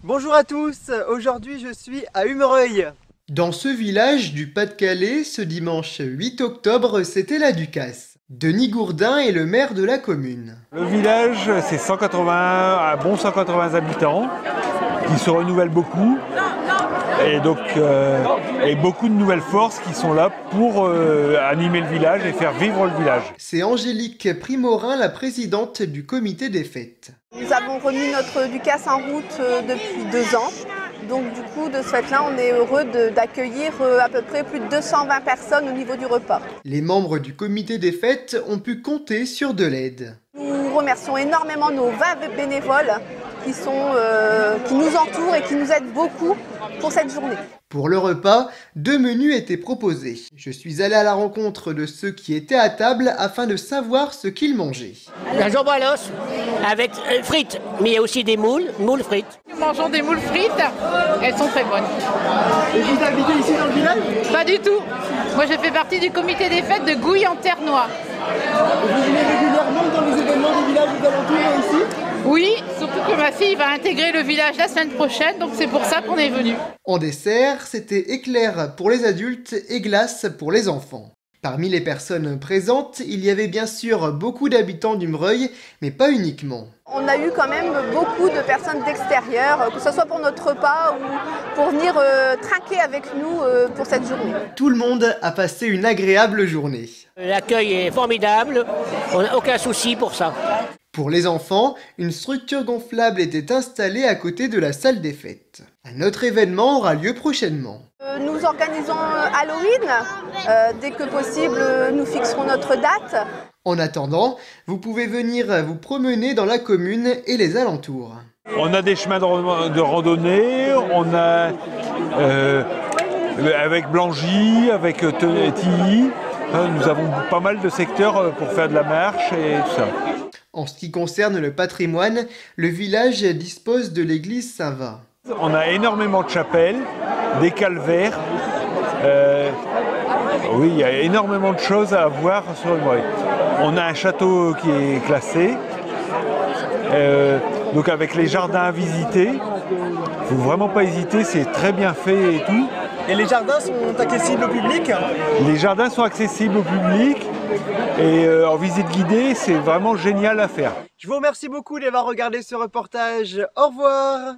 Bonjour à tous, aujourd'hui je suis à Humereuil. Dans ce village du Pas-de-Calais, ce dimanche 8 octobre, c'était la Ducasse. Denis Gourdin est le maire de la commune. Le village, c'est 180 habitants qui se renouvellent beaucoup. Et donc, et beaucoup de nouvelles forces qui sont là pour animer le village et faire vivre le village. C'est Angélique Primorin, la présidente du comité des fêtes. Nous avons remis notre Ducasse en route depuis 2 ans. Donc du coup, de ce fait-là, on est heureux d'accueillir à peu près plus de 220 personnes au niveau du repas. Les membres du comité des fêtes ont pu compter sur de l'aide. Nous remercions énormément nos 20 bénévoles qui nous entourent et qui nous aident beaucoup pour cette journée. Pour le repas, 2 menus étaient proposés. Je suis allé à la rencontre de ceux qui étaient à table afin de savoir ce qu'ils mangeaient. La jambe à l'os avec frites, mais il y a aussi des moules frites. Nous mangeons des moules frites, elles sont très bonnes. Et vous habitez ici dans le village? Pas du tout. Moi je fais partie du comité des fêtes de Gouy-en-Ternois. Vous venez régulièrement dans les événements des villages alentours ici? Oui, surtout que ma fille va intégrer le village la semaine prochaine, donc c'est pour ça qu'on est venu. En dessert, c'était éclair pour les adultes et glace pour les enfants. Parmi les personnes présentes, il y avait bien sûr beaucoup d'habitants d'Humereuil, mais pas uniquement. On a eu quand même beaucoup de personnes d'extérieur, que ce soit pour notre repas ou pour venir trinquer avec nous pour cette journée. Tout le monde a passé une agréable journée. L'accueil est formidable, on n'a aucun souci pour ça. Pour les enfants, une structure gonflable était installée à côté de la salle des fêtes. Un autre événement aura lieu prochainement. Nous organisons Halloween. Dès que possible, nous fixerons notre date. En attendant, vous pouvez venir vous promener dans la commune et les alentours. On a des chemins de randonnée, on a avec Blangy, avec Tilly, nous avons pas mal de secteurs pour faire de la marche et tout ça. En ce qui concerne le patrimoine, le village dispose de l'église Saint-Va. On a énormément de chapelles, des calvaires. Oui, il y a énormément de choses à voir sur Humereuil. On a un château qui est classé, donc avec les jardins à visiter. Il ne faut vraiment pas hésiter, c'est très bien fait et tout. Et les jardins sont accessibles au public? Les jardins sont accessibles au public et en visite guidée, c'est vraiment génial à faire. Je vous remercie beaucoup d'avoir regardé ce reportage. Au revoir.